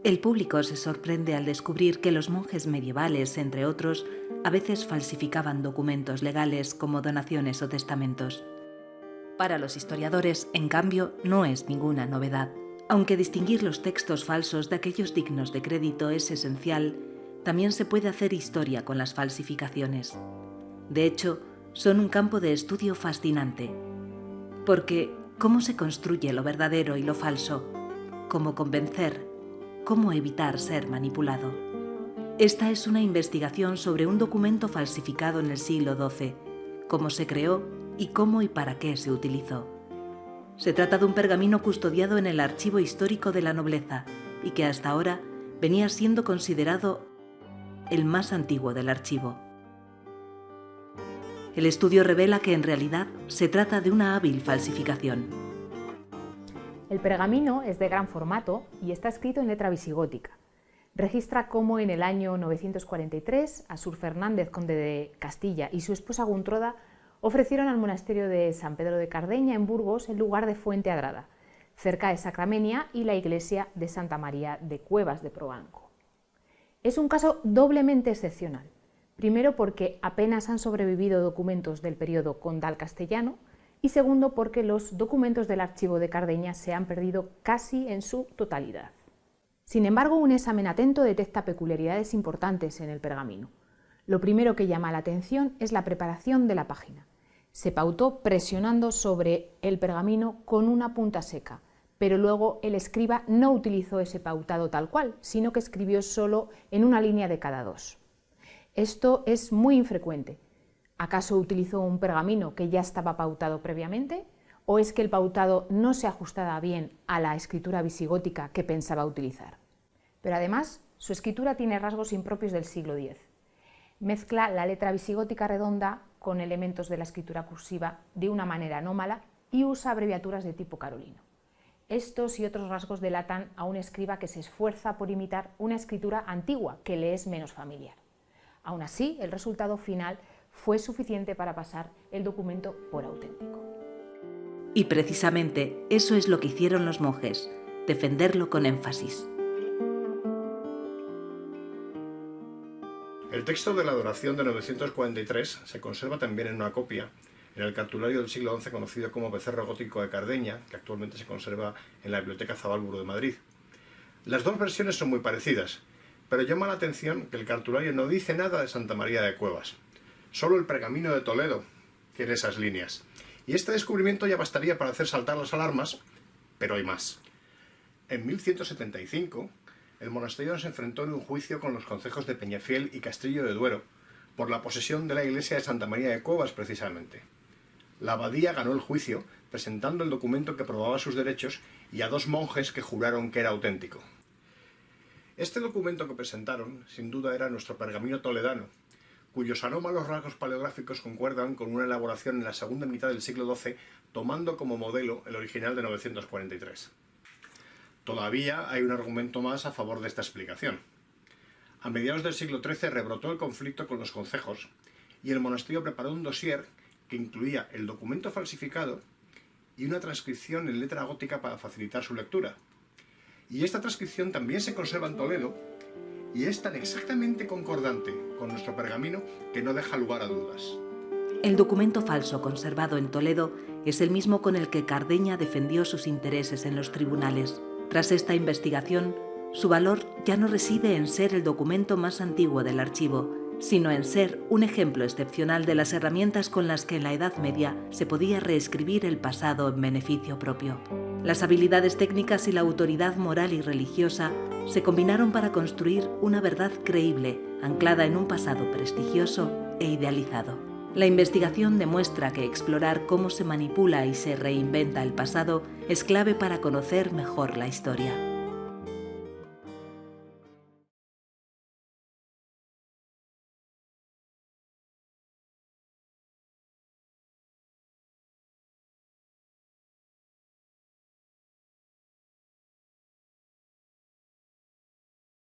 El público se sorprende al descubrir que los monjes medievales, entre otros, a veces falsificaban documentos legales como donaciones o testamentos. Para los historiadores, en cambio, no es ninguna novedad. Aunque distinguir los textos falsos de aquellos dignos de crédito es esencial, también se puede hacer historia con las falsificaciones. De hecho, son un campo de estudio fascinante. Porque, ¿cómo se construye lo verdadero y lo falso? ¿Cómo convencer? ¿Cómo evitar ser manipulado? Esta es una investigación sobre un documento falsificado en el siglo XII, cómo se creó y cómo y para qué se utilizó. Se trata de un pergamino custodiado en el archivo histórico de la nobleza y que hasta ahora venía siendo considerado el más antiguo del archivo. El estudio revela que en realidad se trata de una hábil falsificación. El pergamino es de gran formato y está escrito en letra visigótica. Registra cómo en el año 943 Asur Fernández, conde de Castilla, y su esposa Guntroda ofrecieron al monasterio de San Pedro de Cardeña, en Burgos, el lugar de Fuente Adrada, cerca de Sacramenia, y la iglesia de Santa María de Cuevas de Probanco. Es un caso doblemente excepcional. Primero, porque apenas han sobrevivido documentos del periodo condal castellano, y segundo, porque los documentos del archivo de Cardeña se han perdido casi en su totalidad. Sin embargo, un examen atento detecta peculiaridades importantes en el pergamino. Lo primero que llama la atención es la preparación de la página. Se pautó presionando sobre el pergamino con una punta seca, pero luego el escriba no utilizó ese pautado tal cual, sino que escribió solo en una línea de cada dos. Esto es muy infrecuente. ¿Acaso utilizó un pergamino que ya estaba pautado previamente? ¿O es que el pautado no se ajustaba bien a la escritura visigótica que pensaba utilizar? Pero además, su escritura tiene rasgos impropios del siglo X. Mezcla la letra visigótica redonda con elementos de la escritura cursiva de una manera anómala y usa abreviaturas de tipo carolino. Estos y otros rasgos delatan a un escriba que se esfuerza por imitar una escritura antigua que le es menos familiar. Aún así, el resultado final fue suficiente para pasar el documento por auténtico. Y precisamente eso es lo que hicieron los monjes, defenderlo con énfasis. El texto de la adoración de 943 se conserva también en una copia en el cartulario del siglo XI conocido como Becerro Gótico de Cardeña, que actualmente se conserva en la Biblioteca Zabalburu de Madrid. Las dos versiones son muy parecidas, pero llama la atención que el cartulario no dice nada de Santa María de Cuevas. Solo el pergamino de Toledo tiene esas líneas. Y este descubrimiento ya bastaría para hacer saltar las alarmas, pero hay más. En 1175, el monasterio se enfrentó en un juicio con los concejos de Peñafiel y Castillo de Duero por la posesión de la iglesia de Santa María de Cuevas, precisamente. La abadía ganó el juicio presentando el documento que probaba sus derechos y a dos monjes que juraron que era auténtico. Este documento que presentaron, sin duda, era nuestro pergamino toledano, cuyos anómalos rasgos paleográficos concuerdan con una elaboración en la segunda mitad del siglo XII, tomando como modelo el original de 943. Todavía hay un argumento más a favor de esta explicación. A mediados del siglo XIII rebrotó el conflicto con los concejos y el monasterio preparó un dossier que incluía el documento falsificado y una transcripción en letra gótica para facilitar su lectura. Y esta transcripción también se conserva en Toledo y es tan exactamente concordante con nuestro pergamino que no deja lugar a dudas. El documento falso conservado en Toledo es el mismo con el que Cardeña defendió sus intereses en los tribunales. Tras esta investigación, su valor ya no reside en ser el documento más antiguo del archivo, sino en ser un ejemplo excepcional de las herramientas con las que en la Edad Media se podía reescribir el pasado en beneficio propio. Las habilidades técnicas y la autoridad moral y religiosa se combinaron para construir una verdad creíble, anclada en un pasado prestigioso e idealizado. La investigación demuestra que explorar cómo se manipula y se reinventa el pasado es clave para conocer mejor la historia.